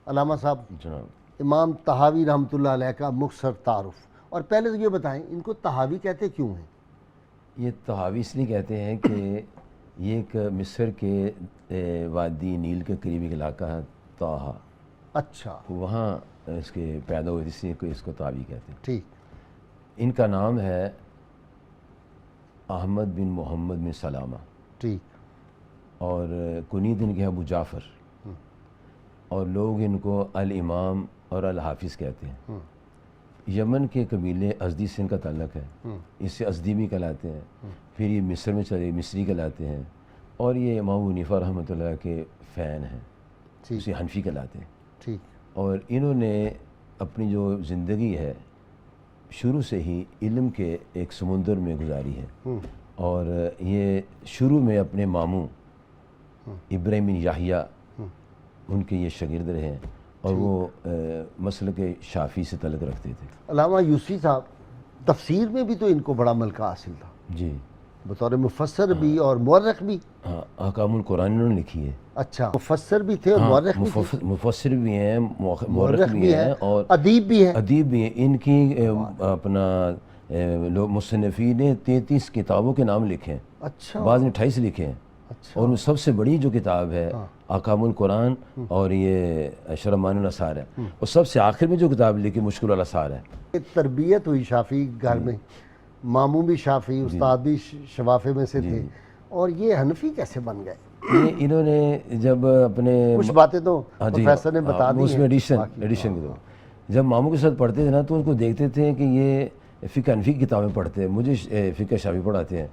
علامہ صاحب، جناب امام طحاوی رحمۃ اللہ علیہ کا مختصر تعارف، اور پہلے تو یہ بتائیں ان کو طحاوی کہتے کیوں ہیں؟ یہ طحاوی اس لیے کہتے ہیں کہ یہ ایک مصر کے وادی نیل کے قریب ایک علاقہ ہے طاہا، اچھا وہاں اس کے پیدا ہوئے، اس لیے اس کو طحاوی کہتے ہیں۔ ٹھیک ان کا نام ہے احمد بن محمد بن سلامہ، ٹھیک اور کنیت ان کے ابو جعفر، اور لوگ ان کو الامام اور الحافظ کہتے ہیں۔ یمن کے قبیلے ازدی سے ان کا تعلق ہے، اس سے ازدی بھی کہلاتے ہیں، پھر یہ مصر میں چلے مصری کہلاتے ہیں، اور یہ امام حنیفہ رحمۃ اللہ کے فین ہیں، ٹھیک اسے حنفی کہلاتے ہیں۔ ٹھیک اور انہوں نے اپنی جو زندگی ہے شروع سے ہی علم کے ایک سمندر میں گزاری ہے، اور یہ شروع میں اپنے ماموں ابراہیم بن یحییٰ ان کے یہ شاگرد رہے ہیں، اور وہ مسلک شافعی سے تعلق رکھتے تھے۔ علامہ یوسفی صاحب، تفسیر میں بھی تو ان کو بڑا ملکہ حاصل تھا، جی بطور مفسر بھی اور مورخ بھی۔ ہاں، احکام القرآن انہوں نے لکھی ہے۔ اچھا، مفسر بھی تھے اور ہاں، مورخ بھی تھے، مفسر بھی ہیں، مورخ بھی ہیں، اور ادیب بھی ہیں۔ ادیب بھی ہیں۔ ان کی اپنا لوگ مصنفین نے 33 کتابوں کے نام لکھے ہیں، اچھا بعض نے 28 لکھے ہیں، اچھا اور سب سے بڑی جو کتاب ہے احکام القرآن اور یہ شرمان الاثار ہے، اور سب سے آخر میں جو کتاب لکھی مشکل الاثار ہے۔ تربیت ہوئی شافعی گھر میں، ماموں بھی شافعی، استاد بھی شوافع میں سے تھے، اور یہ حنفی کیسے بن گئے؟ یہ انہوں نے جب اپنے کچھ باتیں تو پروفیسر نے بتا دی اس میں ہیں۔ ایڈیشن کے دو جب ماموں کے ساتھ پڑھتے تھے نا، تو ان کو دیکھتے تھے کہ یہ فقہ حنفی کی کتابیں پڑھتے ہیں، مجھے فقہ شافعی پڑھاتے ہیں،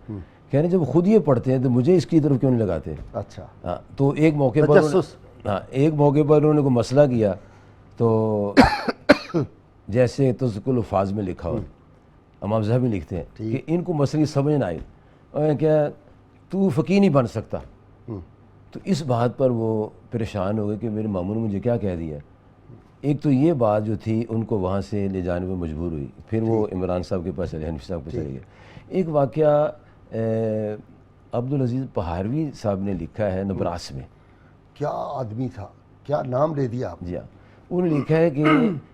کہہ رہے جب خود یہ پڑھتے ہیں تو مجھے اس کی طرف کیوں نہیں لگاتے؟ اچھا، ہاں، تو ایک موقع پر ایک موقع پر انہوں نے کوئی مسئلہ کیا، تو جیسے تذکر الفاظ میں لکھا ہو، امام ذہبی لکھتے ہیں کہ ان کو مسئلے سمجھ نہ آئی، اور کیا تو فقیہ نہیں بن سکتا؟ تو اس بات پر وہ پریشان ہو گئے کہ میرے ماموں نے مجھے کیا کہہ دیا۔ ایک تو یہ بات جو تھی ان کو وہاں سے لے جانے میں مجبور ہوئی، پھر وہ عمران صاحب کے پاس چلے، حنفی صاحب کے پاس چلے گئے۔ ایک واقعہ عبدالعزیز پہاروی صاحب نے لکھا ہے نبراس میں۔ کیا آدمی تھا، کیا نام لے دیا آپ۔ جی ہاں، انہوں نے لکھا ہے کہ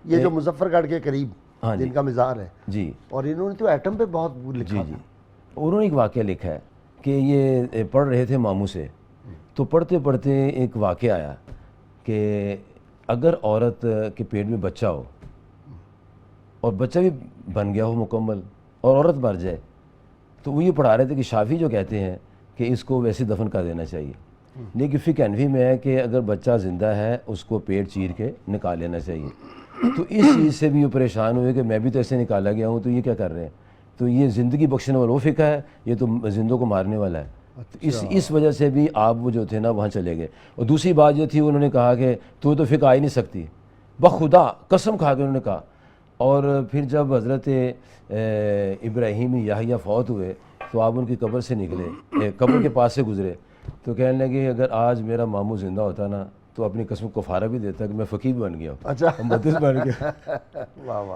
یہ جو مظفر گڑھ کے قریب جن کا مزار ہے، جی، اور انہوں نے تو ایٹم پہ بہت لکھا جی، تھا۔ انہوں نے ایک واقعہ لکھا ہے کہ یہ پڑھ رہے تھے ماموں سے، تو پڑھتے پڑھتے ایک واقعہ آیا کہ اگر عورت کے پیٹ میں بچہ ہو اور بچہ بھی بن گیا ہو مکمل اور عورت مر جائے، تو وہ یہ پڑھا رہے تھے کہ شافعی جو کہتے ہیں کہ اس کو ویسے دفن کر دینا چاہیے، لیکن فقہ حنفی میں ہے کہ اگر بچہ زندہ ہے اس کو پیٹ چیر کے نکال لینا چاہیے۔ تو اس چیز سے بھی وہ پریشان ہوئے کہ میں بھی تو ایسے نکالا گیا ہوں، تو یہ کیا کر رہے ہیں؟ تو یہ زندگی بخشنے والا وہ فقہ ہے، یہ تو زندوں کو مارنے والا ہے۔ اس وجہ سے بھی آپ وہ جو تھے نا وہاں چلے گئے۔ اور دوسری بات جو تھی، انہوں نے کہا کہ تو فقہ آ ہی نہیں سکتی، بخدا قسم کھا کے انہوں نے کہا۔ اور پھر جب حضرت ابراہیم یحییٰ فوت ہوئے تو آپ ان کی قبر سے نکلے، قبر کے پاس سے گزرے، تو کہنے لگے اگر آج میرا ماموں زندہ ہوتا نا تو اپنی قسم کفارہ بھی دیتا کہ میں فقیہ بن گیا ہوں، اچھا، محدث بن گیا۔ واہ واہ۔